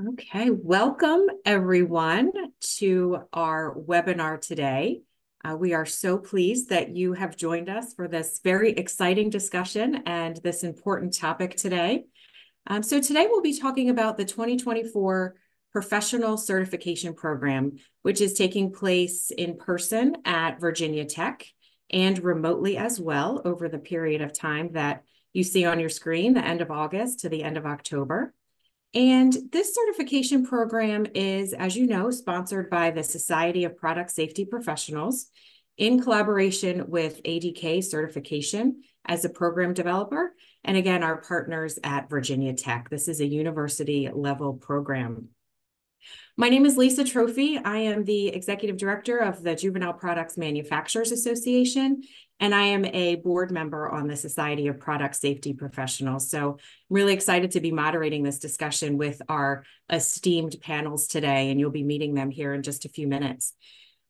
Okay, welcome everyone to our webinar today. We are so pleased that you have joined us for this very exciting discussion and this important topic today. So today we'll be talking about the 2024 Professional Certification Program, which is taking place in person at Virginia Tech and remotely as well over the period of time that you see on your screen, the end of August to the end of October. And this certification program is, as you know, sponsored by the Society of Product Safety Professionals in collaboration with ADK Certification as a program developer. And again, our partners at Virginia Tech. This is a university level program. My name is Lisa Trophy. I am the Executive Director of the Juvenile Products Manufacturers Association, and I am a board member on the Society of Product Safety Professionals. So I'm really excited to be moderating this discussion with our esteemed panels today, and you'll be meeting them here in just a few minutes.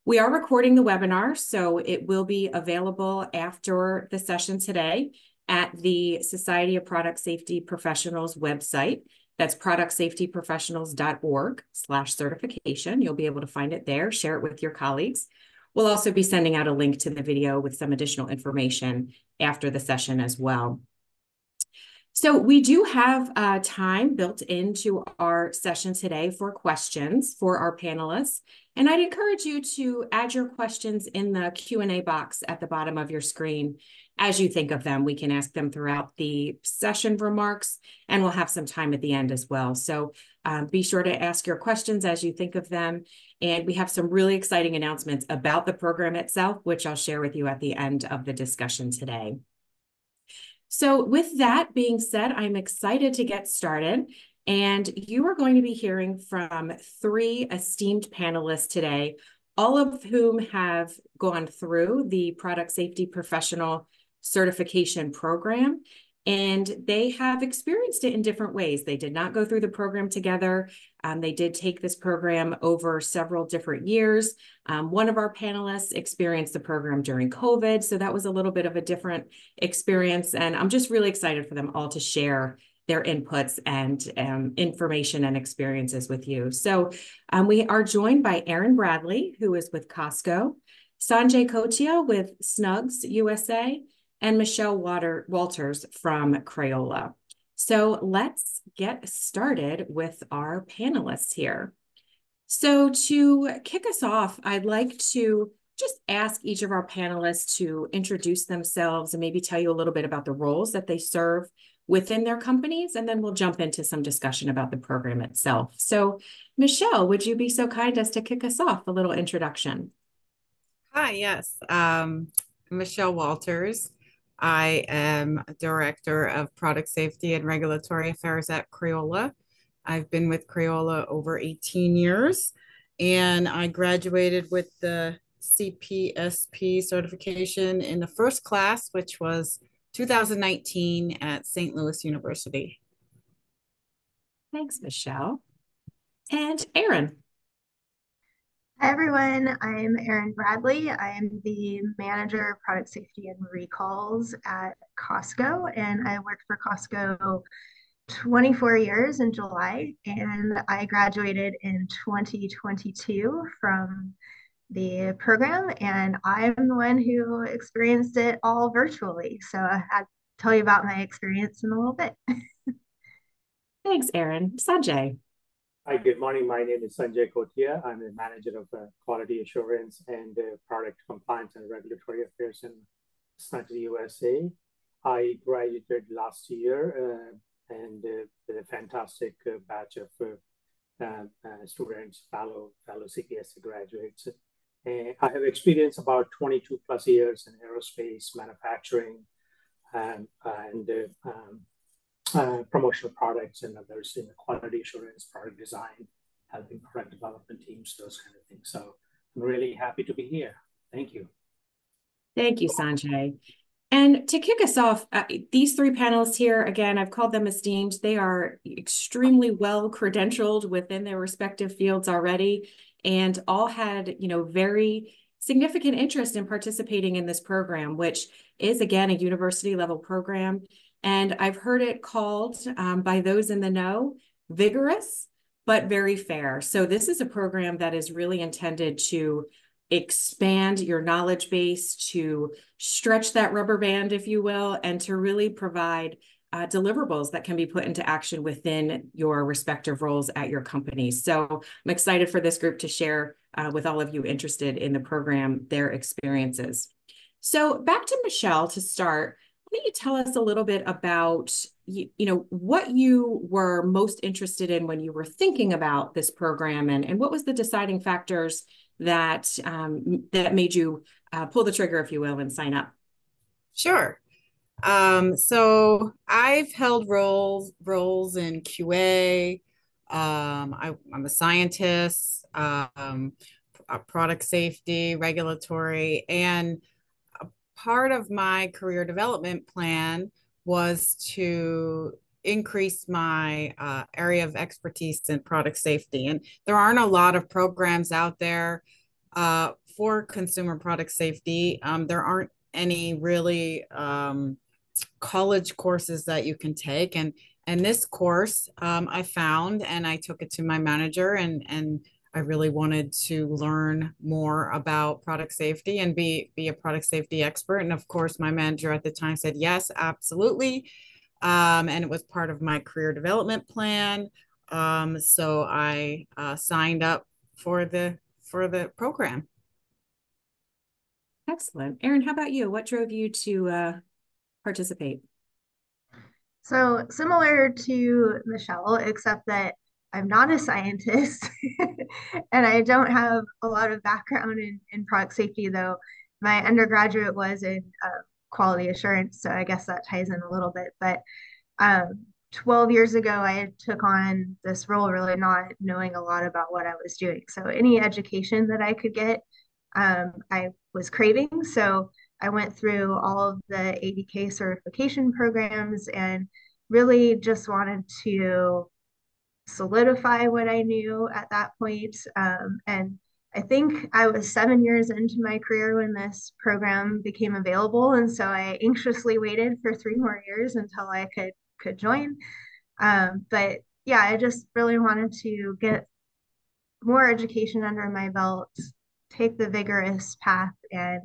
We are recording the webinar, so it will be available after the session today at the Society of Product Safety Professionals website. That's productsafetyprofessionals.org/certification. You'll be able to find it there, share it with your colleagues. We'll also be sending out a link to the video with some additional information after the session as well. So we do have time built into our session today for questions for our panelists. And I'd encourage you to add your questions in the Q&A box at the bottom of your screen. As you think of them, we can ask them throughout the session remarks, and we'll have some time at the end as well. So be sure to ask your questions as you think of them. And we have some really exciting announcements about the program itself, which I'll share with you at the end of the discussion today. So with that being said, I'm excited to get started. And you are going to be hearing from three esteemed panelists today, all of whom have gone through the Product Safety Professional Certification Program, and they have experienced it in different ways. They did not go through the program together. They did take this program over several different years. One of our panelists experienced the program during COVID, so that was a little bit of a different experience. And I'm just really excited for them all to share their inputs and information and experiences with you. So we are joined by ERIN Bradley, who is with COSTCO, SANJAY KOTIA with SNUGZ USA, and Michelle Walters from CRAYOLA. So let's get started with our panelists here. So to kick us off, I'd like to just ask each of our panelists to introduce themselves and maybe tell you a little bit about the roles that they serve within their companies, and then we'll jump into some discussion about the program itself. So Michelle, would you be so kind as to kick us off, a little introduction? Hi, yes. Michelle Walters. I am Director of Product Safety and Regulatory Affairs at CRAYOLA. I've been with CRAYOLA over 18 years, and I graduated with the CPSP certification in the first class, which was 2019 at St. Louis University. Thanks, Michelle. And ERIN. Hi, everyone. I'm ERIN Bradley. I am the Manager of Product Safety and Recalls at COSTCO, and I worked for COSTCO 24 years in July, and I graduated in 2022 from the program, and I'm the one who experienced it all virtually. So I'll tell you about my experience in a little bit. Thanks, ERIN. SANJAY. Hi, good morning. My name is SANJAY KOTIA. I'm the Manager of Quality Assurance and Product Compliance and Regulatory Affairs in SNUGZ USA. I graduated last year and with a fantastic batch of students, fellow CPSP graduates. I have experience about 22 plus years in aerospace manufacturing and promotional products and others in the quality assurance, product design, helping product development teams, those kind of things. So I'm really happy to be here. Thank you. Thank you, SANJAY. And to kick us off, these three panelists here, again, I've called them esteemed. They are extremely well credentialed within their respective fields already, and all had, very significant interest in participating in this program, which is, again, a university level program. And I've heard it called by those in the know vigorous, but very fair. So this is a program that is really intended to expand your knowledge base, to stretch that rubber band, if you will, and to really provide deliverables that can be put into action within your respective roles at your companies. So I'm excited for this group to share with all of you interested in the program their experiences. So back to Michelle to start. Why don't you tell us a little bit about what you were most interested in when you were thinking about this program, and what was the deciding factors that that made you pull the trigger, if you will, and sign up? Sure. So I've held roles in QA. I'm a scientist, product safety, regulatory, and a part of my career development plan was to increase my area of expertise in product safety. And there aren't a lot of programs out there for consumer product safety. There aren't any really college courses that you can take. And this course I found, and I took it to my manager, and I really wanted to learn more about product safety and be a product safety expert. And of course, my manager at the time said, yes, absolutely. And it was part of my career development plan. So I signed up for the program. Excellent. Erin, how about you? What drove you to participate? So similar to Michelle, except that I'm not a scientist and I don't have a lot of background in product safety, though my undergraduate was in quality assurance. So I guess that ties in a little bit. But 12 years ago, I took on this role really not knowing a lot about what I was doing. So any education that I could get, I was craving. So I went through all of the ADK certification programs and really just wanted to solidify what I knew at that point. And I think I was 7 years into my career when this program became available. And so I anxiously waited for 3 more years until I could join. But yeah, I just really wanted to get more education under my belt, take the vigorous path, and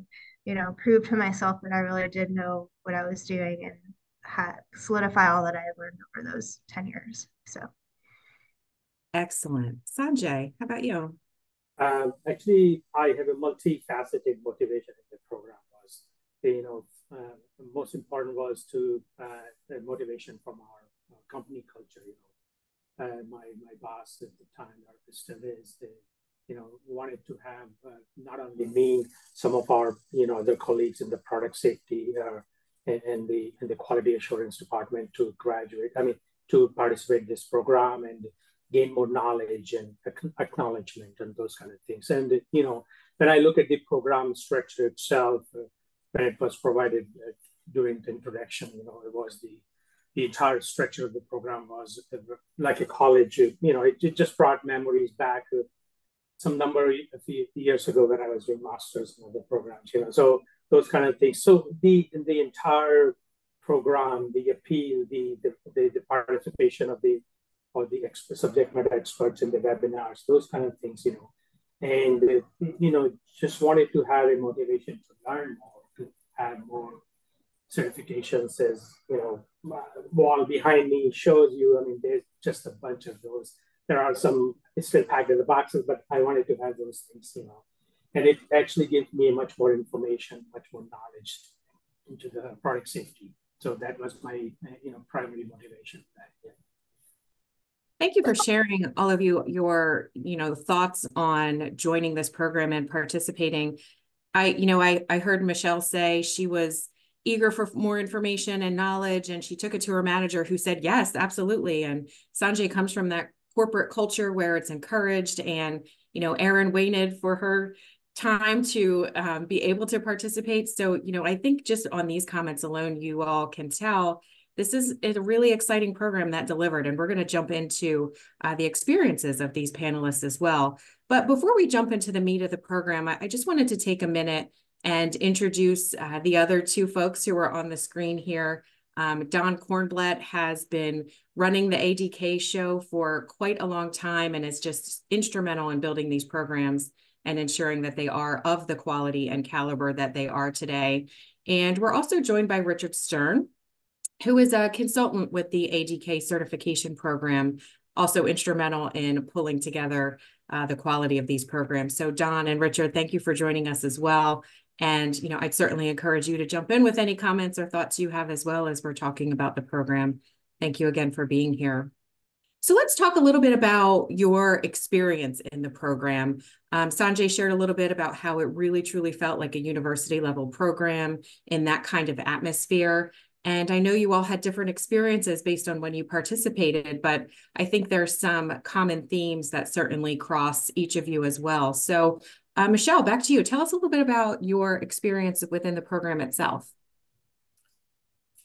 prove to myself that I really did know what I was doing and solidify all that I had learned over those 10 years. So excellent. Sanjay, how about you? Actually, I have a multifaceted motivation in the program. Was most important was to the motivation from our company culture. My boss at the time, or still is, wanted to have not only me, some of our other colleagues in the product safety and the quality assurance department to graduate. To participate in this program and gain more knowledge and acknowledgement and those kind of things. And when I look at the program structure itself, when it was provided during the introduction, it was the entire structure of the program was like a college. It just brought memories back. Some number a few years ago when I was doing masters in other programs. So those kind of things. So the entire program, the appeal, the participation of the subject matter experts in the webinars, those kind of things, and just wanted to have a motivation to learn more, to have more certifications. As wall behind me shows you, there's just a bunch of those. There are some still packed in the boxes, but I wanted to have those things, and it actually gives me much more information, much more knowledge into the product safety. So that was my primary motivation. Thank you for sharing, all of you, your thoughts on joining this program and participating. I heard Michelle say she was eager for more information and knowledge, and she took it to her manager, who said yes, absolutely. And Sanjay comes from that corporate culture where it's encouraged, and Erin waited for her time to be able to participate. So I think just on these comments alone, you all can tell this is a really exciting program that delivered, and we're going to jump into the experiences of these panelists as well. But before we jump into the meat of the program, I just wanted to take a minute and introduce the other 2 folks who are on the screen here. Don Kornblatt has been running the ADK show for quite a long time and is just instrumental in building these programs and ensuring that they are of the quality and caliber that they are today. And we're also joined by Richard Stern, who is a consultant with the ADK certification program, also instrumental in pulling together the quality of these programs. So Don and Richard, thank you for joining us as well. And, I'd certainly encourage you to jump in with any comments or thoughts you have as well as we're talking about the program. Thank you again for being here. So let's talk a little bit about your experience in the program. Sanjay shared a little bit about how it really truly felt like a university level program in that kind of atmosphere. And I know you all had different experiences based on when you participated, but I think there's some common themes that certainly cross each of you as well. So Michelle, back to you. Tell us a little bit about your experience within the program itself.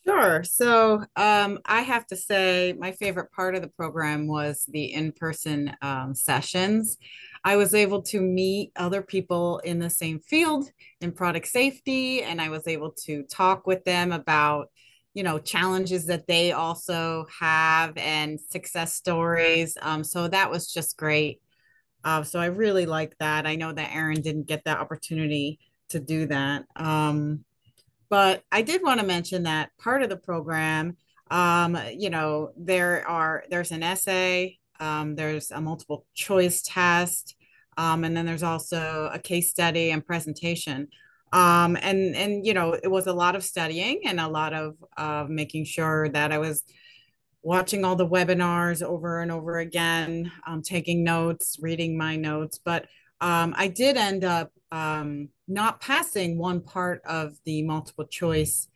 Sure. So I have to say my favorite part of the program was the in-person sessions. I was able to meet other people in the same field in product safety, and I was able to talk with them about, challenges that they also have and success stories. So that was just great. So I really like that. I know that ERIN didn't get that opportunity to do that. But I did want to mention that part of the program, there's an essay, there's a multiple choice test, and then there's also a case study and presentation. It was a lot of studying and a lot of making sure that I was watching all the webinars over and over again, taking notes, reading my notes. But I did end up not passing one part of the multiple choice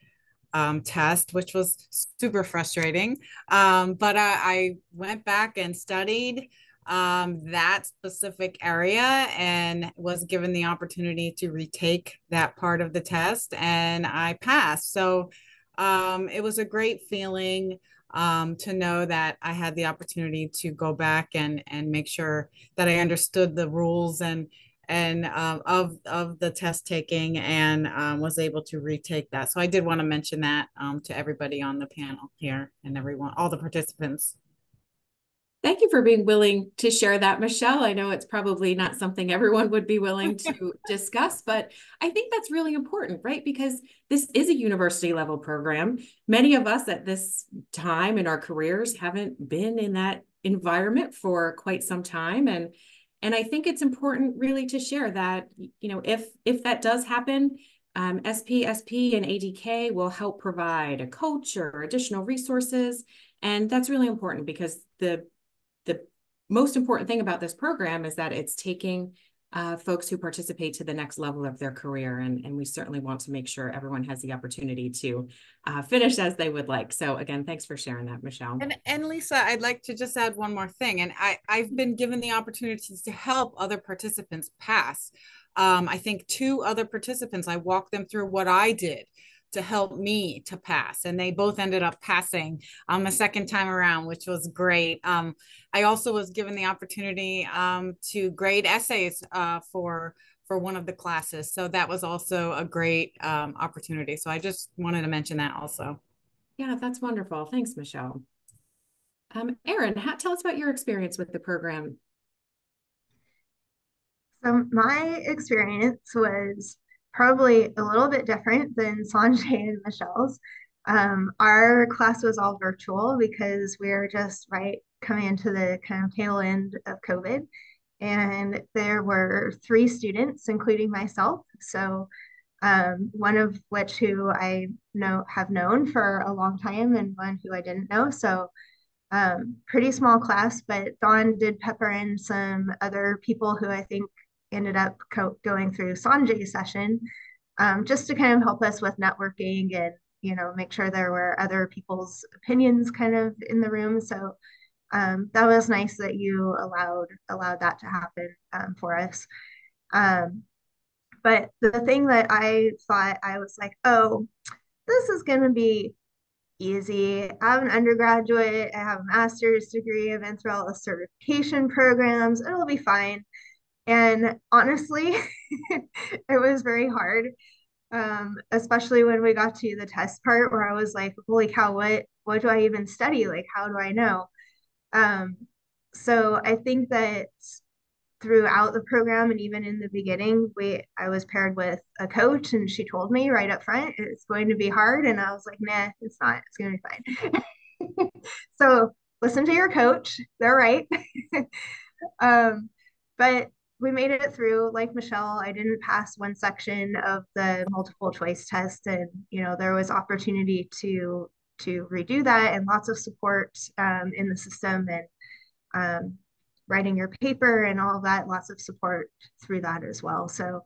test, which was super frustrating. But I went back and studied that specific area and was given the opportunity to retake that part of the test, and I passed. So it was a great feeling to know that I had the opportunity to go back and make sure that I understood the rules and of the test taking, and was able to retake that. So I did want to mention that to everybody on the panel here and everyone, all the participants. Thank you for being willing to share that, Michelle. I know it's probably not something everyone would be willing to discuss, but I think that's really important, right? Because this is a university level program. Many of us at this time in our careers haven't been in that environment for quite some time. And I think it's important really to share that, if that does happen, SPSP and ADK will help provide a coach or additional resources. And that's really important because the most important thing about this program is that it's taking folks who participate to the next level of their career. And we certainly want to make sure everyone has the opportunity to finish as they would like. So again, thanks for sharing that, Michelle. And Lisa, I'd like to just add one more thing. And I've been given the opportunities to help other participants pass. I think 2 other participants, I walked them through what I did to help me to pass, and they both ended up passing a second time around, which was great. I also was given the opportunity to grade essays for one of the classes, so that was also a great opportunity. So I just wanted to mention that also. Yeah, that's wonderful. Thanks, Michelle. ERIN, tell us about your experience with the program. So my experience was probably a little bit different than Sanjay and Michelle's. Our class was all virtual because we were just coming into the kind of tail end of COVID. And there were 3 students, including myself. So one of which who I have known for a long time and one who I didn't know. So pretty small class, but Dawn did pepper in some other people who I think ended up going through Sanjay's session, just to kind of help us with networking and, make sure there were other people's opinions kind of in the room. So that was nice that you allowed that to happen for us. But the thing that I thought, I was like, oh, this is going to be easy. I'm an undergraduate. I have a master's degree. I've been through all the certification programs. It'll be fine. And honestly, it was very hard. especially when we got to the test part where I was like, holy cow, what do I even study? Like, how do I know? Um, so I think that throughout the program and even in the beginning, I was paired with a coach and she told me right up front it's going to be hard. And I was like, nah, it's not. It's gonna be fine. So listen to your coach. They're right. But we made it through. Like Michelle, I didn't pass one section of the multiple choice test, and there was opportunity to redo that and lots of support in the system and writing your paper and all of that, lots of support through that as well. So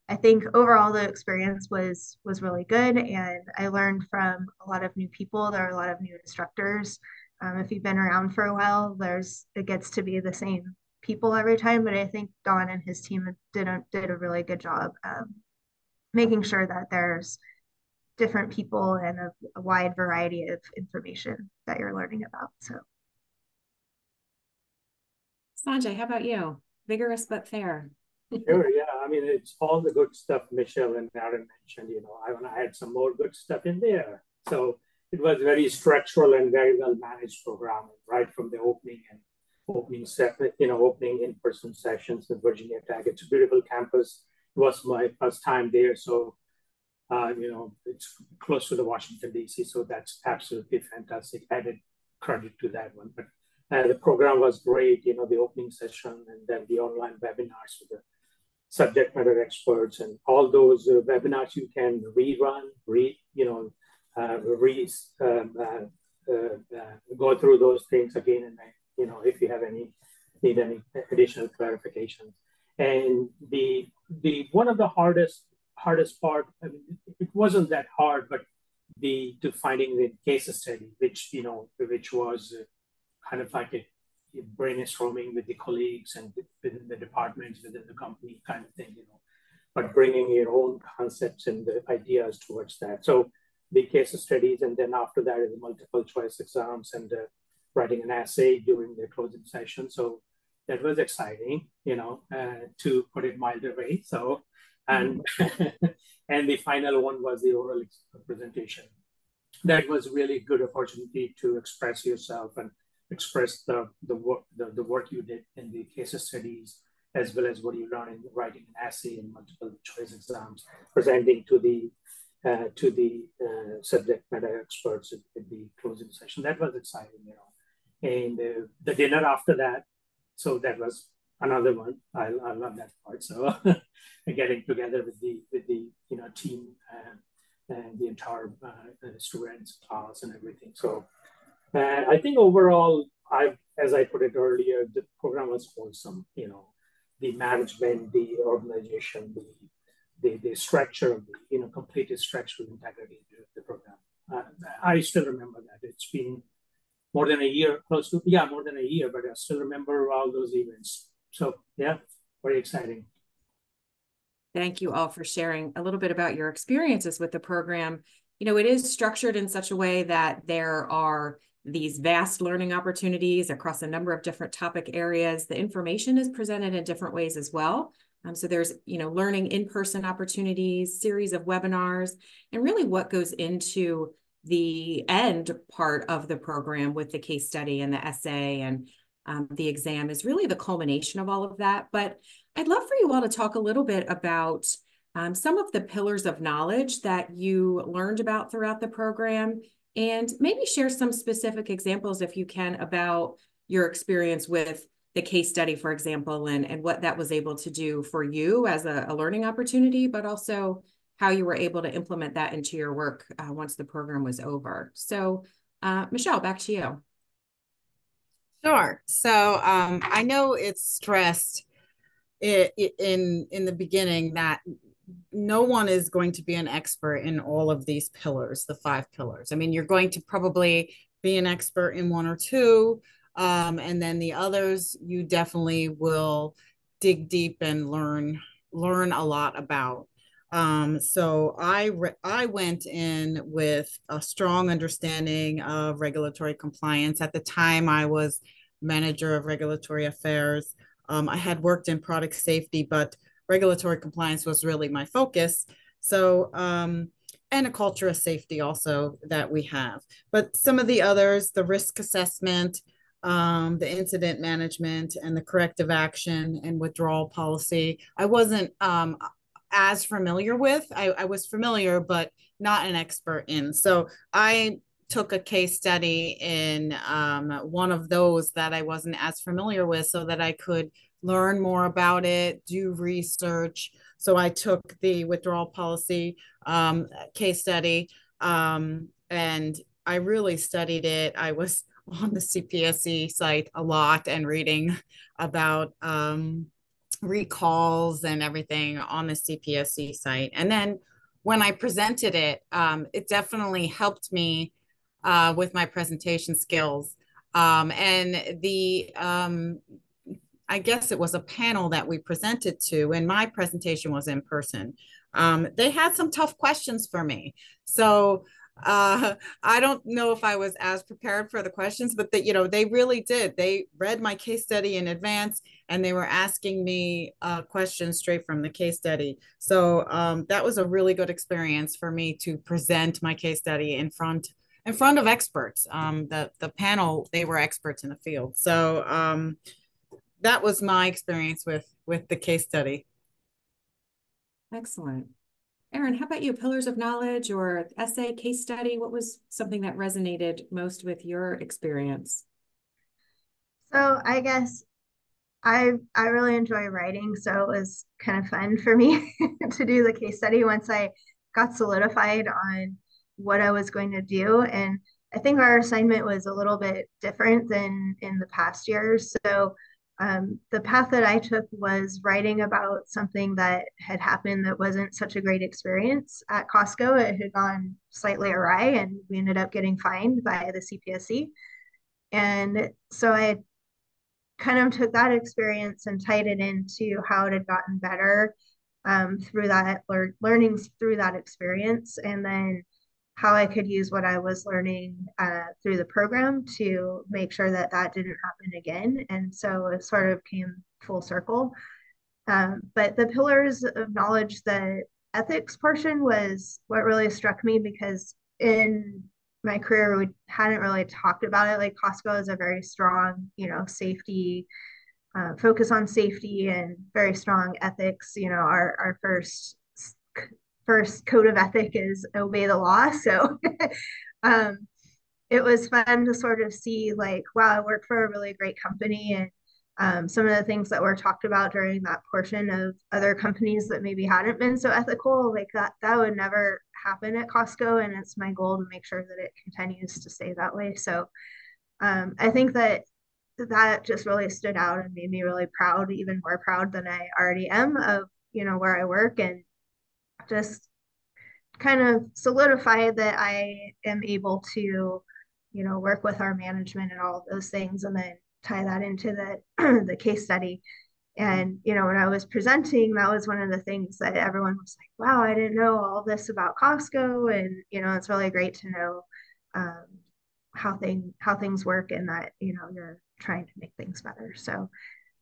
I think overall the experience was really good, and I learned from a lot of new people. There are a lot of new instructors. If you've been around for a while, it gets to be the same people every time, but I think Don and his team did a really good job making sure that there's different people and a wide variety of information that you're learning about. So Sanjay, how about you? Vigorous but fair. Sure, yeah. I mean, it's all the good stuff Michelle and Aaron mentioned. I want to add some more good stuff in there. So it was very structural and very well managed programming, right from the opening in-person sessions with Virginia Tech. It's a beautiful campus. It was my first time there, so it's close to the Washington D.C., so that's absolutely fantastic. Added credit to that one, but the program was great. The opening session and then the online webinars with the subject matter experts, and all those webinars you can go through those things again and if you have need any additional clarifications. And the one of the hardest part, I mean, it wasn't that hard, but to finding the case study, which was kind of like a brainstorming with the colleagues and within the departments, within the company kind of thing, but bringing your own concepts and the ideas towards that. So the case studies, and then after that is the multiple choice exams and writing an essay during the closing session. So that was exciting, to put it mildly. So, and and the final one was the oral presentation. That was really good opportunity to express yourself and express the work you did in the case studies, as well as what you learned in writing an essay and multiple choice exams, presenting to the subject matter experts in the closing session. That was exciting, And the dinner after that, so that was another one. I love that part. So getting together with the team and the entire students, class, and everything. So I think overall, as I put it earlier, the program was wholesome. The management, the organization, the structure, completed structural integrity of the program. I still remember that. It's been more than a year, more than a year, but I still remember all those events. So yeah, very exciting. Thank you all for sharing a little bit about your experiences with the program. It is structured in such a way that there are these vast learning opportunities across a number of different topic areas. The information is presented in different ways as well. So there's, learning in-person opportunities, series of webinars, and really what goes into the end part of the program with the case study and the essay and the exam is really the culmination of all of that. But I'd love for you all to talk a little bit about some of the pillars of knowledge that you learned about throughout the program, and maybe share some specific examples, if you can, about your experience with the case study, for example, and what that was able to do for you as a learning opportunity, but also how you were able to implement that into your work once the program was over. So Michelle, back to you. Sure. So I know it's stressed in the beginning that no one is going to be an expert in all of these pillars, the 5 pillars. I mean, you're going to probably be an expert in 1 or 2, and then the others you definitely will dig deep and learn a lot about. So I went in with a strong understanding of regulatory compliance. At the time, I was manager of regulatory affairs. I had worked in product safety, but regulatory compliance was really my focus. So, and a culture of safety also that we have. But some of the others, the risk assessment, the incident management, and the corrective action and withdrawal policy, I wasn't as familiar with. I was familiar, but not an expert in. So I took a case study in one of those that I wasn't as familiar with so that I could learn more about it, do research. So I took the withdrawal policy case study and I really studied it. I was on the CPSC site a lot and reading about recalls and everything on the CPSC site. And then when I presented it, it definitely helped me with my presentation skills. And the I guess it was a panel that we presented to, and my presentation was in person. They had some tough questions for me. So I don't know if I was as prepared for the questions, but they really did. They read my case study in advance and they were asking me questions straight from the case study. So that was a really good experience for me to present my case study in front of experts. The panel, they were experts in the field. So that was my experience with the case study. Excellent. Erin, how about you? Pillars of knowledge or essay, case study? What was something that resonated most with your experience? So I guess I really enjoy writing, so it was kind of fun for me to do the case study once I got solidified on what I was going to do. And I think our assignment was a little bit different than in the past years. So the path that I took was writing about something that had happened that wasn't such a great experience at Costco. It had gone slightly awry, and we ended up getting fined by the CPSC. And so I kind of took that experience and tied it into how it had gotten better through that learnings through that experience, and then how I could use what I was learning through the program to make sure that that didn't happen again. And so it sort of came full circle. But the pillars of knowledge, the ethics portion was what really struck me, because in my career, we hadn't really talked about it. Like Costco is a very strong, safety, focus on safety and very strong ethics. Our first code of ethic is obey the law. So it was fun to sort of see like, wow, I work for a really great company, and some of the things that were talked about during that portion of other companies that maybe hadn't been so ethical, like that would never happen at Costco. And it's my goal to make sure that it continues to stay that way. So I think that just really stood out and made me really proud, even more proud than I already am of, where I work, and just kind of solidified that I am able to, work with our management and all of those things, and then tie that into the the case study. And when I was presenting, that was one of the things that everyone was like, "Wow, I didn't know all this about Costco," and it's really great to know how things work, and that you're trying to make things better. So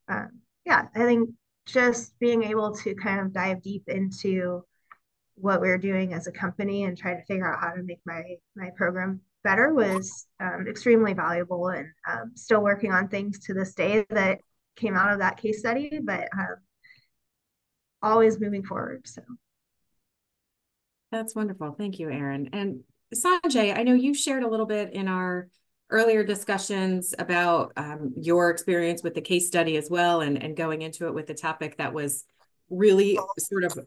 yeah, I think just being able to kind of dive deep into what we're doing as a company and try to figure out how to make my program better was extremely valuable, and still working on things to this day that came out of that case study, but always moving forward. So that's wonderful. Thank you, Erin. And Sanjay, I know you shared a little bit in our earlier discussions about your experience with the case study as well, and going into it with a topic that was really sort of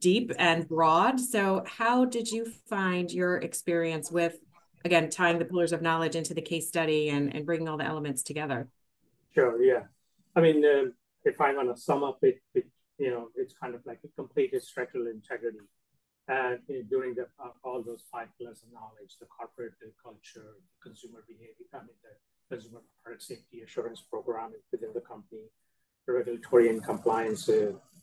deep and broad. So how did you find your experience with, again, tying the pillars of knowledge into the case study and bringing all the elements together? Sure, yeah. I mean, if I'm going to sum up it, it's kind of like a completed structural integrity. And during all those 5 pillars of knowledge, the corporate, the culture, the consumer behavior, the consumer product safety assurance program within the company, the regulatory and compliance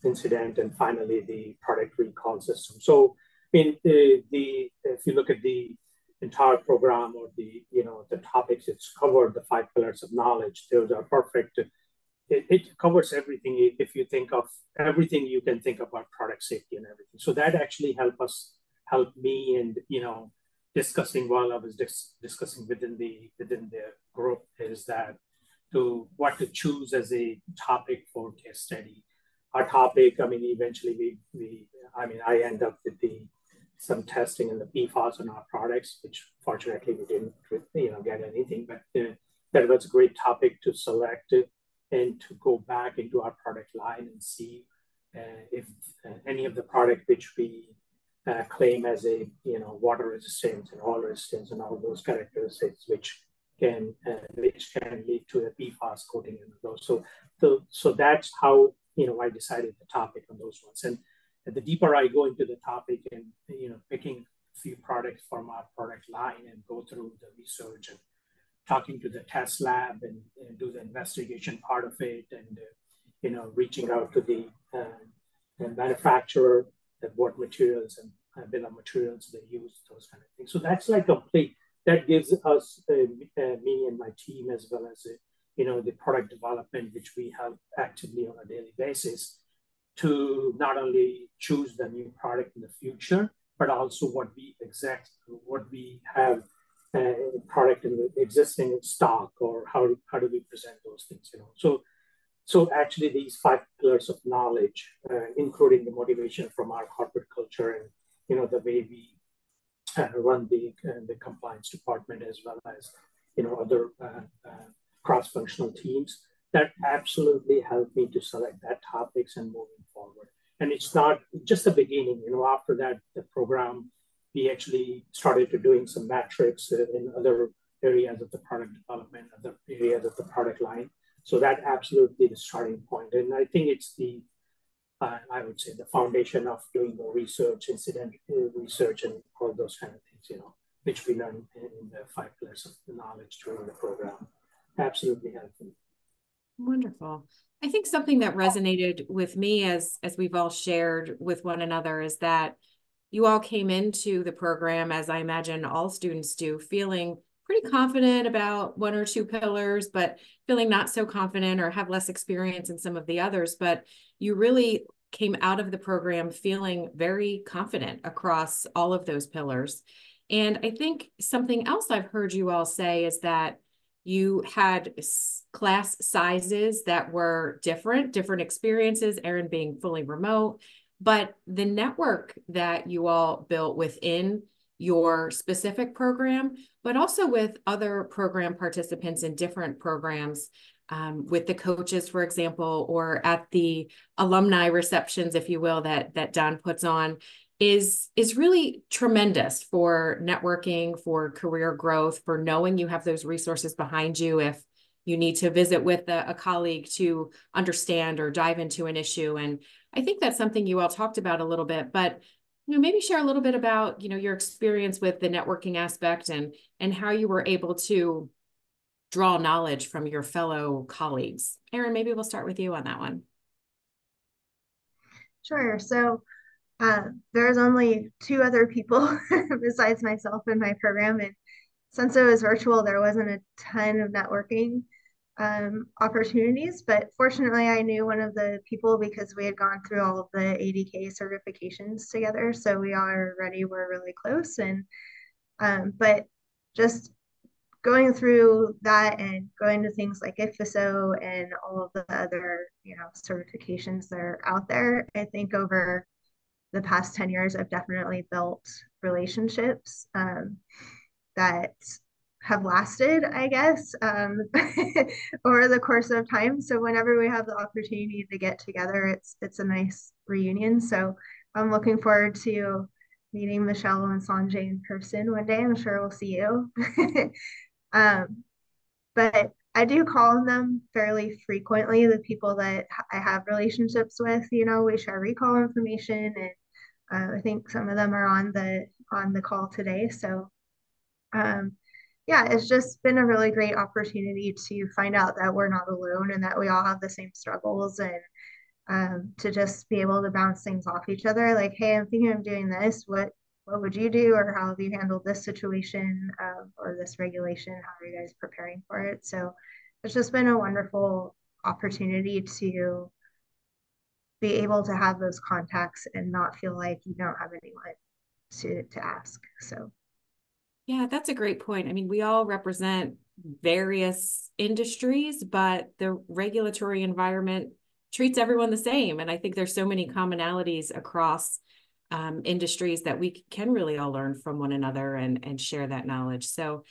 incident, and finally the product recall system. So, I mean, if you look at the entire program, or the topics it's covered, the 5 pillars of knowledge, those are perfect it covers everything. If you think of everything you can think about product safety and everything. So that actually helped me, and discussing while I was discussing within the group, is that what to choose as a topic for case study. Our topic, I mean, eventually I end up with some testing in the PFAS on our products, which fortunately we didn't get anything, but that was a great topic to select and to go back into our product line and see if any of the product which we claim as a water resistance and oil resistance and all those characteristics which can lead to a PFAS coating in those. So that's how I decided the topic on those ones. And the deeper I go into the topic and picking a few products from our product line and go through the research and talking to the test lab and do the investigation part of it, and reaching out to the manufacturer, that what materials and bill of materials they use, those kind of things. So that's like that gives us me and my team, as well as the product development, which we have actively on a daily basis, to not only choose the new product in the future, but also what we have product in the existing stock, or how do we present those things, So actually these 5 pillars of knowledge, including the motivation from our corporate culture and the way we run the compliance department, as well as other cross-functional teams, that absolutely helped me to select that topics and moving forward. And it's not just the beginning. After that, the program, we actually started to doing some metrics in other areas of the product development, other areas of the product line. So that absolutely the starting point. And I think it's I would say the foundation of doing more research, incident research, and all those kind of things, which we learned in the 5 pillars of the knowledge during the program. Absolutely helpful. Wonderful. I think something that resonated with me as we've all shared with one another is that you all came into the program, as I imagine all students do, feeling pretty confident about 1 or 2 pillars, but feeling not so confident or have less experience in some of the others. But you really came out of the program feeling very confident across all of those pillars. And I think something else I've heard you all say is that you had class sizes that were different experiences, ERIN being fully remote, but the network that you all built within your specific program, but also with other program participants in different programs, with the coaches, for example, or at the alumni receptions, if you will, that Don puts on, is really tremendous for networking, for career growth, for knowing you have those resources behind you if you need to visit with a colleague to understand or dive into an issue. And I think that's something you all talked about a little bit, but maybe share a little bit about your experience with the networking aspect and how you were able to draw knowledge from your fellow colleagues. ERIN, maybe we'll start with you on that one. Sure. So there's only 2 other people besides myself in my program, and since it was virtual, there wasn't a ton of networking opportunities, but fortunately I knew one of the people because we had gone through all of the ADK certifications together, so we already were really close. And but just going through that and going to things like IFSO and all of the other certifications that are out there, I think over the past 10 years I've definitely built relationships that have lasted, I guess, over the course of time. So whenever we have the opportunity to get together, it's a nice reunion. So I'm looking forward to meeting Michelle and Sanjay in person one day. I'm sure we'll see you. But I do call on them fairly frequently, the people that I have relationships with. We share recall information, and I think some of them are on the call today. So yeah, it's just been a really great opportunity to find out that we're not alone and that we all have the same struggles, and to just be able to bounce things off each other. Like, hey, I'm thinking of doing this. What would you do? Or how have you handled this situation or this regulation? How are you guys preparing for it? So it's just been a wonderful opportunity to be able to have those contacts and not feel like you don't have anyone to ask. So yeah, that's a great point. I mean, we all represent various industries, but the regulatory environment treats everyone the same. And I think there's so many commonalities across industries that we can really all learn from one another and share that knowledge. So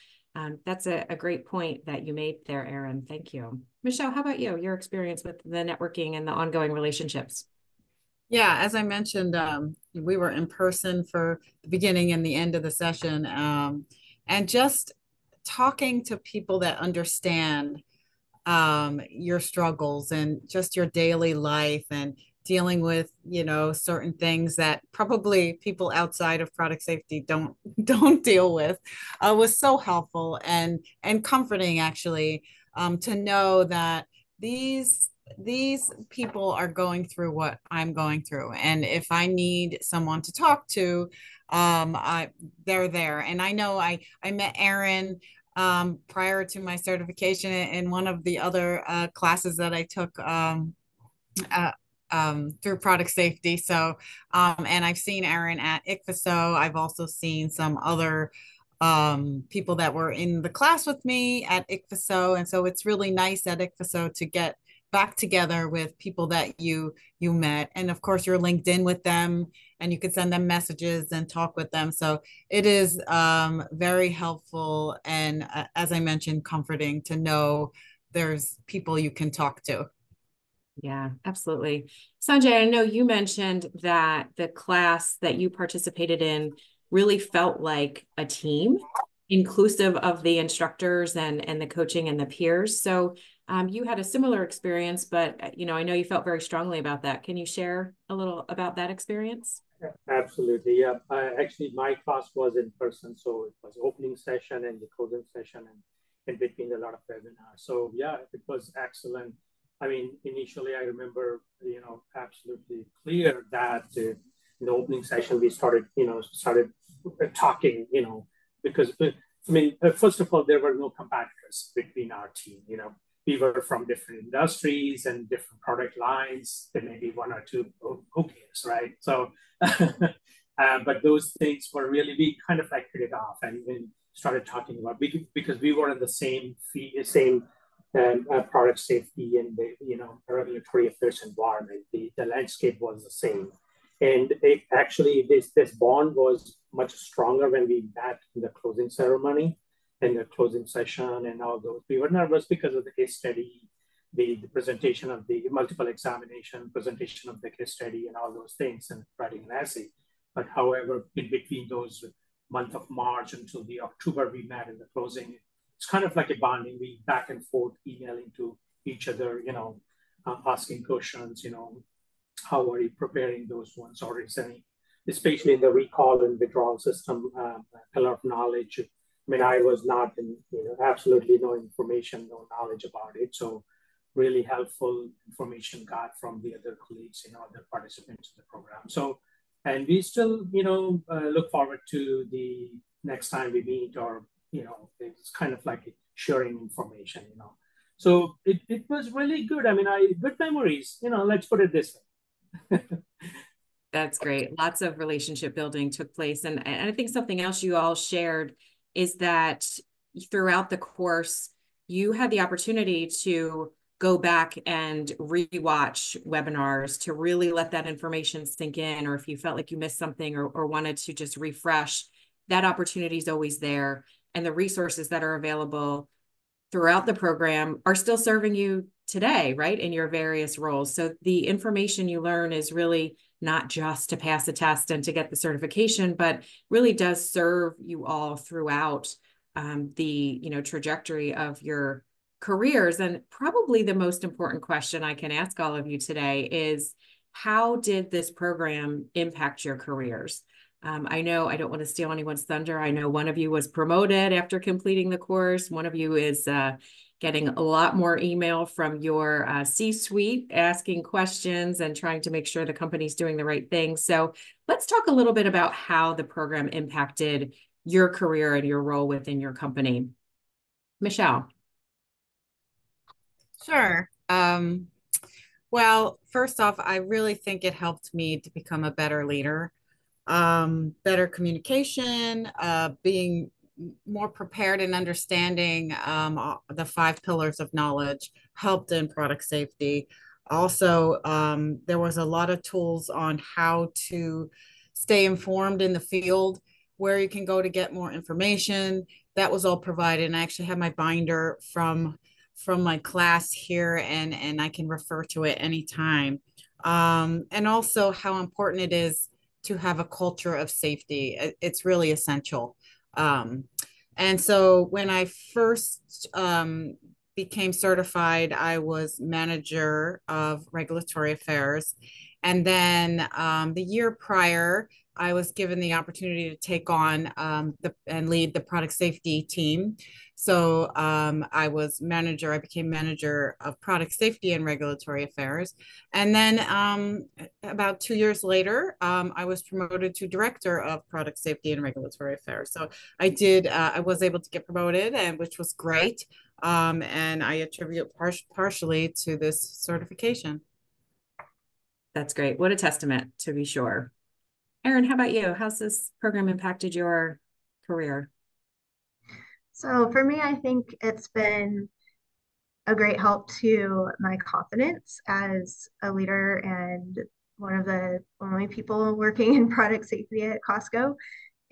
that's a great point that you made there, Erin. Thank you. Michelle, how about you? Your experience with the networking and the ongoing relationships? Yeah, as I mentioned, we were in person for the beginning and the end of the session, and just talking to people that understand your struggles and just your daily life and dealing with, you know, certain things that probably people outside of product safety don't deal with, was so helpful and comforting, actually, to know that these people are going through what I'm going through, and if I need someone to talk to, they're there. And I know I met Erin prior to my certification in one of the other classes that I took uh, through product safety. So, and I've seen Erin at ICFSO. I've also seen some other people that were in the class with me at ICFSO. And so it's really nice at ICFSO to get back together with people that you met. And of course, you're linked in with them and you could send them messages and talk with them. So it is very helpful and, as I mentioned, comforting to know there's people you can talk to. Yeah, absolutely. Sanjay, I know you mentioned that the class that you participated in really felt like a team, inclusive of the instructors and the coaching and the peers. So you had a similar experience, but you know, I know you felt very strongly about that. Can you share a little about that experience? Absolutely, yeah. Actually, my class was in person, so it was opening session and the closing session, and in between a lot of webinars. So yeah, it was excellent. I mean, initially, I remember, you know, absolutely clear that in the opening session we started talking, you know, because I mean, first of all, there were no competitors between our team. You know, we were from different industries and different product lines. There may be one or two, who cares, right? So, but those things were really, we kind of like hit it off and started talking about, because we were in the same product safety and the, you know, regulatory affairs environment. The landscape was the same. And actually, this bond was much stronger when we met in the closing ceremony and the closing session and all those. We were nervous because of the case study, the presentation of the multiple examination, presentation of the case study and all those things, and writing an essay. But however, in between those month of March until the October, we met in the closing. It's kind of like a bonding, we back and forth emailing to each other, you know, asking questions, you know, how are you preparing those ones, or is any, especially in the recall and withdrawal system, pillar of knowledge. I mean, I was not in, you know, absolutely no information, no knowledge about it. So really helpful information got from the other colleagues, you know, other participants in the program. So, and we still, you know, look forward to the next time we meet, or, you know, it's kind of like sharing information, you know. So it was really good. I mean, good memories, you know, let's put it this way. That's great. Lots of relationship building took place. And I think something else you all shared is that throughout the course, you had the opportunity to go back and rewatch webinars to really let that information sink in, or if you felt like you missed something or wanted to just refresh, that opportunity is always there. And the resources that are available throughout the program are still serving you today, right, in your various roles. So the information you learn is really not just to pass a test and to get the certification, but really does serve you all throughout the, you know, trajectory of your careers. And probably the most important question I can ask all of you today is, how did this program impact your careers? I know I don't want to steal anyone's thunder. I know one of you was promoted after completing the course. One of you is getting a lot more email from your C-suite asking questions and trying to make sure the company's doing the right thing. So let's talk a little bit about how the program impacted your career and your role within your company. Michelle. Sure. Well, first off, I really think it helped me to become a better leader, better communication, being more prepared and understanding the 5 pillars of knowledge helped in product safety. Also, there was a lot of tools on how to stay informed in the field, where you can go to get more information. That was all provided. And I actually have my binder from my class here, and I can refer to it anytime. And also how important it is to have a culture of safety. It's really essential. And so when I first became certified, I was manager of regulatory affairs. And then the year prior, I was given the opportunity to take on and lead the product safety team. So I became manager of product safety and regulatory affairs. And then about 2 years later, I was promoted to director of product safety and regulatory affairs. So I was able to get promoted, and which was great. And I attribute partially to this certification. That's great. What a testament, to be sure. Erin, how about you? How's this program impacted your career? So for me, I think it's been a great help to my confidence as a leader and one of the only people working in product safety at Costco,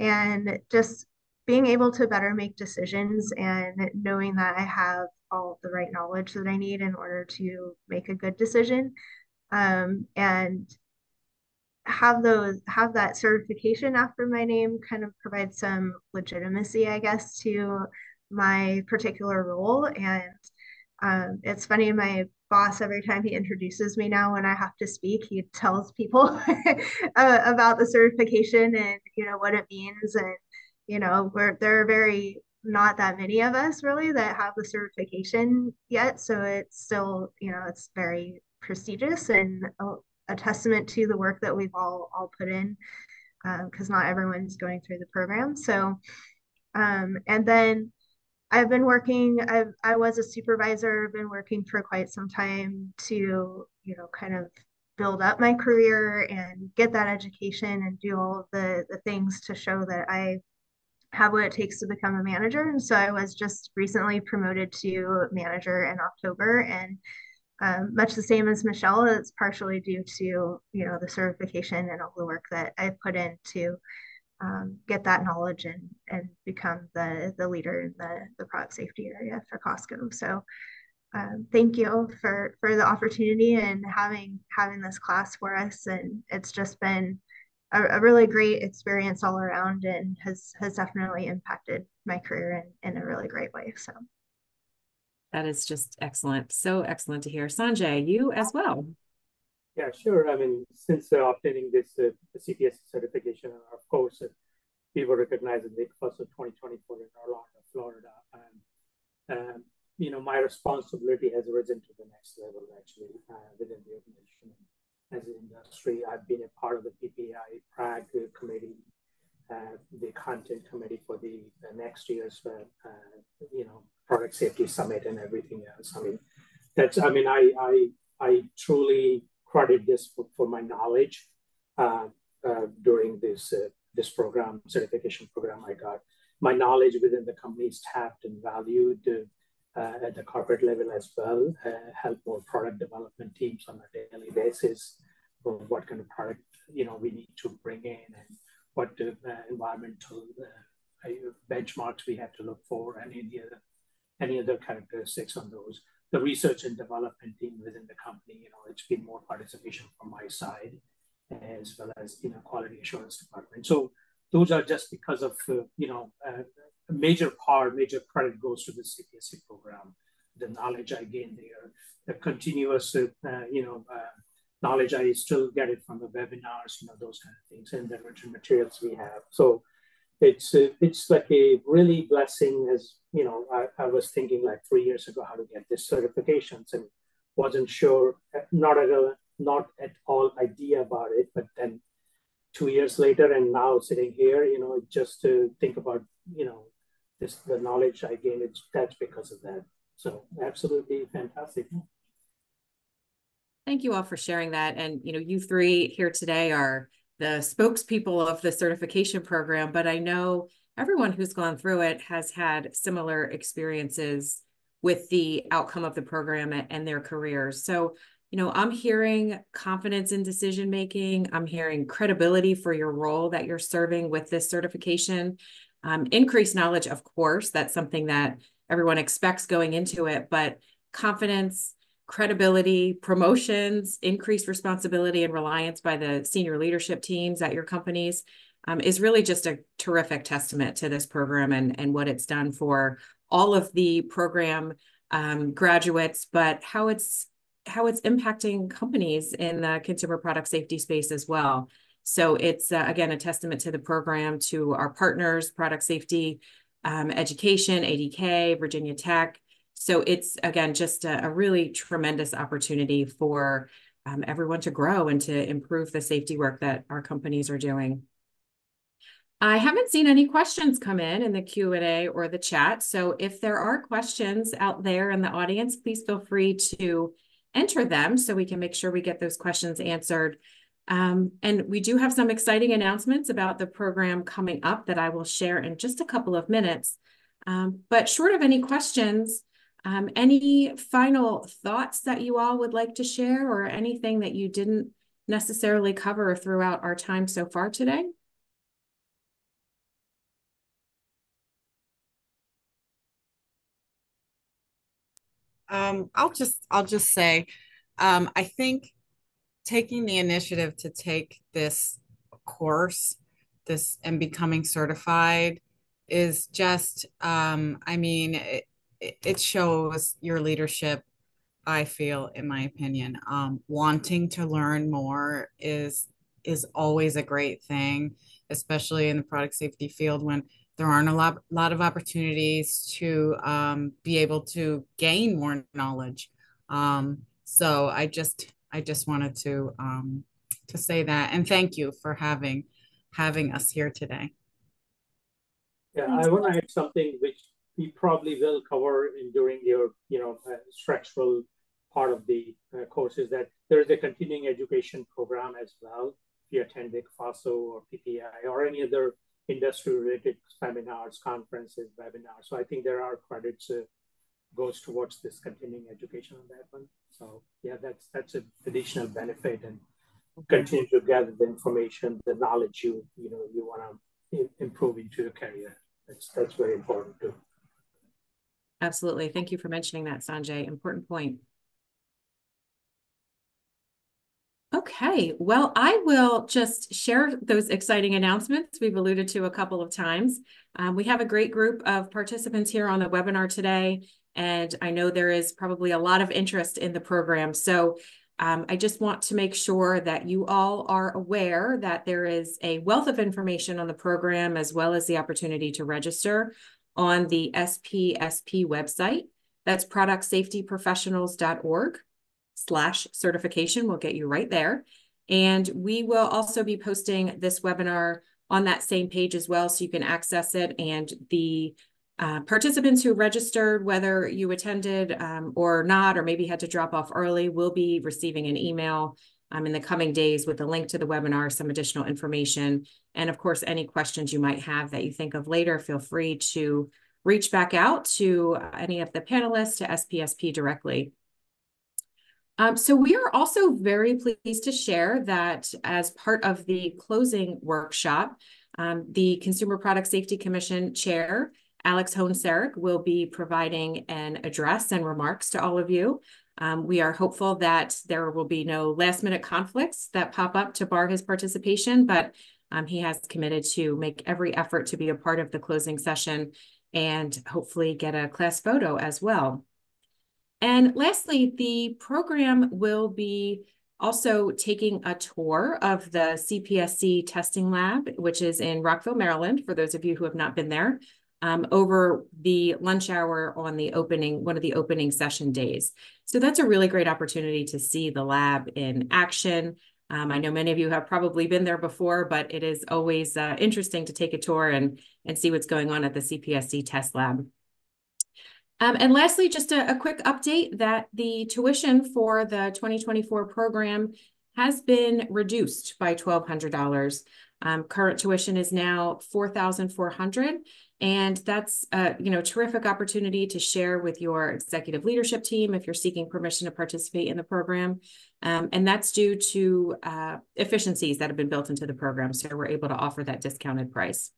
and just being able to better make decisions and knowing that I have all the right knowledge that I need in order to make a good decision. And have that certification after my name kind of provides some legitimacy, I guess, to my particular role. And it's funny, my boss, every time he introduces me now when I have to speak, he tells people about the certification and what it means. And there are very not that many of us really that have the certification yet, so it's still it's very prestigious and a testament to the work that we've all put in, because not everyone's going through the program. So and then I've been working, I was a supervisor, been working for quite some time to, kind of build up my career and get that education and do all of the things to show that I have what it takes to become a manager. And so I was just recently promoted to manager in October. And much the same as Michelle, it's partially due to, the certification and all the work that I've put in to get that knowledge and become the leader in the product safety area for Costco. So thank you for the opportunity and having this class for us. And it's just been a really great experience all around, and has definitely impacted my career in a really great way. So that is just excellent. So excellent to hear. Sanjay, you as well. Yeah, sure. I mean, since obtaining this CPSP certification, of course, we were recognized in the 1st of 2024 in Orlando, Florida. And, my responsibility has risen to the next level, actually, within the organization. As an industry, I've been a part of the PPI PRAG committee, the content committee for the next year's, product safety summit and everything else. I truly credit this for my knowledge during this program, certification program I got. My knowledge within the company is tapped and valued at the corporate level as well. Help more product development teams on a daily basis for what kind of product we need to bring in, and what environmental benchmarks we have to look for, and any other characteristics on those. The research and development team within the company, it's been more participation from my side, as well as quality assurance department. So those are just because of a major credit goes to the CPSP program. The knowledge I gained there, the continuous knowledge I still get it from the webinars, those kind of things, and the written materials we have. So it's like a really blessing. As I was thinking like 3 years ago how to get this certifications, and wasn't sure, not at all idea about it. But then 2 years later, and now sitting here, just to think about the knowledge I gained, that's because of that. So absolutely fantastic. Thank you all for sharing that. And, you three here today are the spokespeople of the certification program, but I know everyone who's gone through it has had similar experiences with the outcome of the program and their careers. So, I'm hearing confidence in decision-making. I'm hearing credibility for your role that you're serving with this certification. Increased knowledge, of course, that's something that everyone expects going into it, but confidence, credibility, promotions, increased responsibility and reliance by the senior leadership teams at your companies is really just a terrific testament to this program and what it's done for all of the program graduates, but how it's impacting companies in the consumer product safety space as well. So it's, again, a testament to the program, to our partners, product safety, education, ADK, VirginiaTech. So it's, again, just a really tremendous opportunity for everyone to grow and to improve the safety work that our companies are doing. I haven't seen any questions come in the Q&A or the chat. So if there are questions out there in the audience, please feel free to enter them so we can make sure we get those questions answered. And we do have some exciting announcements about the program coming up that I will share in just a couple of minutes. But short of any questions, any final thoughts that you all would like to share or anything that you didn't necessarily cover throughout our time so far today? I'll just say, I think taking the initiative to take this course, and becoming certified is just, I mean, it shows your leadership, I feel, in my opinion. Wanting to learn more is always a great thing, especially in the product safety field when there aren't a lot of opportunities to be able to gain more knowledge. So I just wanted to say that, and thank you for having us here today. Yeah, I want to add something which we probably will cover during your structural part of the course, is that there is a continuing education program as well. If you attend the FASO or PPI or any other industry-related seminars, conferences, webinars. So I think there are credits goes towards this continuing education on that one. So yeah, that's an additional benefit, and continue to gather the information, the knowledge you want to improve into your career. That's very important too. Absolutely. Thank you for mentioning that, Sanjay. Important point. Okay, well, I will just share those exciting announcements we've alluded to a couple of times. We have a great group of participants here on the webinar today, and I know there is probably a lot of interest in the program. So I just want to make sure that you all are aware that there is a wealth of information on the program, as well as the opportunity to register on the SPSP website. That's productsafetyprofessionals.org/certification. We'll get you right there. And we will also be posting this webinar on that same page as well, so you can access it. And the participants who registered, whether you attended or not, or maybe had to drop off early, will be receiving an email in the coming days with a link to the webinar, some additional information. And of course, any questions you might have that you think of later, feel free to reach back out to any of the panelists, to SPSP directly. So we are also very pleased to share that as part of the closing workshop, the Consumer Product Safety Commission Chair, Alex Hohn-Sarek, will be providing an address and remarks to all of you. We are hopeful that there will be no last-minute conflicts that pop up to bar his participation, but he has committed to make every effort to be a part of the closing session and hopefully get a class photo as well. And lastly, the program will be also taking a tour of the CPSC testing lab, which is in Rockville, Maryland, for those of you who have not been there, over the lunch hour on the one of the opening session days. So that's a really great opportunity to see the lab in action. I know many of you have probably been there before, but it is always interesting to take a tour and see what's going on at the CPSC test lab. And lastly, just a quick update that the tuition for the 2024 program has been reduced by $1,200. Current tuition is now $4,400, and that's a terrific opportunity to share with your executive leadership team if you're seeking permission to participate in the program. And that's due to efficiencies that have been built into the program, so we're able to offer that discounted price.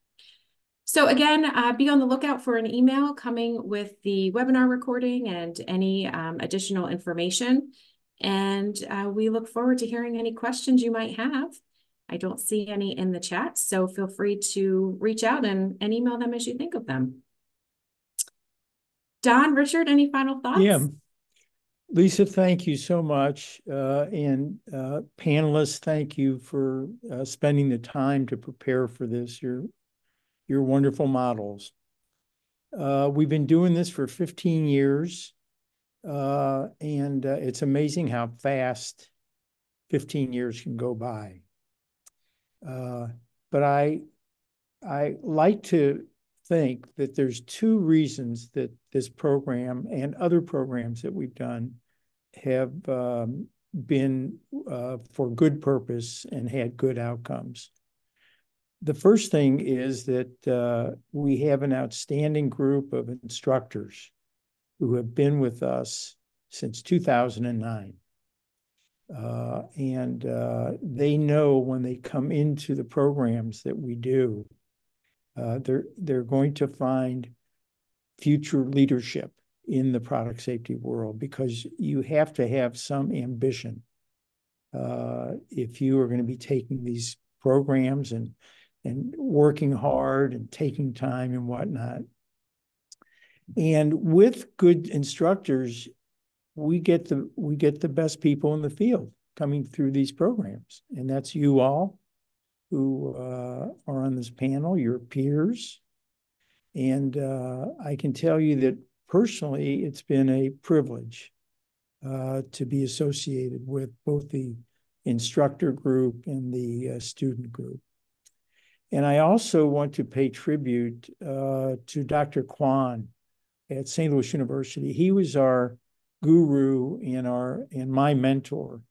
So again, be on the lookout for an email coming with the webinar recording and any additional information. And we look forward to hearing any questions you might have. I don't see any in the chat, so feel free to reach out and email them as you think of them. Don, Richard, any final thoughts? Yeah. Lisa, thank you so much. And panelists, thank you for spending the time to prepare for this. You're wonderful models. We've been doing this for 15 years, and it's amazing how fast 15 years can go by. But I like to think that there's two reasons that this program and other programs that we've done have been for good purpose and had good outcomes. The first thing is that we have an outstanding group of instructors who have been with us since 2009. And they know when they come into the programs that we do, they're going to find future leadership in the product safety world, because you have to have some ambition if you are going to be taking these programs and working hard and taking time and whatnot. And with good instructors, we get the best people in the field coming through these programs. And that's you all who are on this panel, your peers. And I can tell you that personally, it's been a privilege to be associated with both the instructor group and the student group. And I also want to pay tribute to Dr. Kwan at St. Louis University. He was our guru and my mentor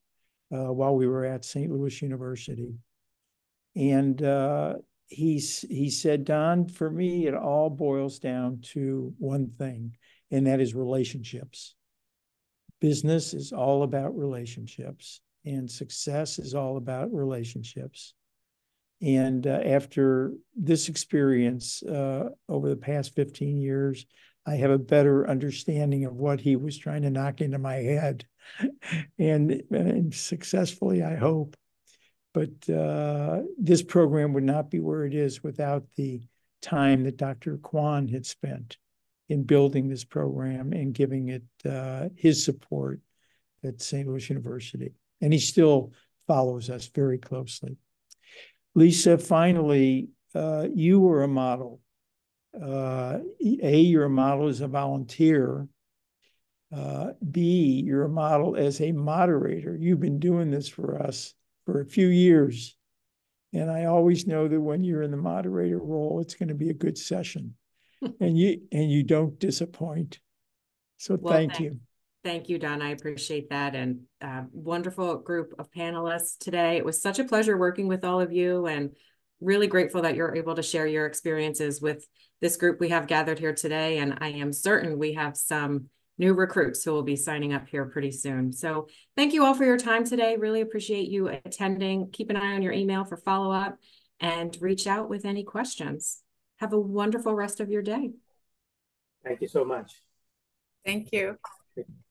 while we were at St. Louis University. And he said, Don, for me, it all boils down to one thing, and that is relationships. Business is all about relationships, and success is all about relationships. And after this experience over the past 15 years, I have a better understanding of what he was trying to knock into my head, and successfully, I hope. But this program would not be where it is without the time that Dr. Kwan had spent in building this program and giving it his support at St. Louis University. And he still follows us very closely. Lisa, finally, you were a model. A, you're a model as a volunteer. B, you're a model as a moderator. You've been doing this for us for a few years. And I always know that when you're in the moderator role, it's going to be a good session. and you don't disappoint. So well, thank you. Thank you, Don. I appreciate that. And wonderful group of panelists today. It was such a pleasure working with all of you, and really grateful that you're able to share your experiences with this group we have gathered here today. And I am certain we have some new recruits who will be signing up here pretty soon. So thank you all for your time today. Really appreciate you attending. Keep an eye on your email for follow-up and reach out with any questions. Have a wonderful rest of your day. Thank you so much. Thank you.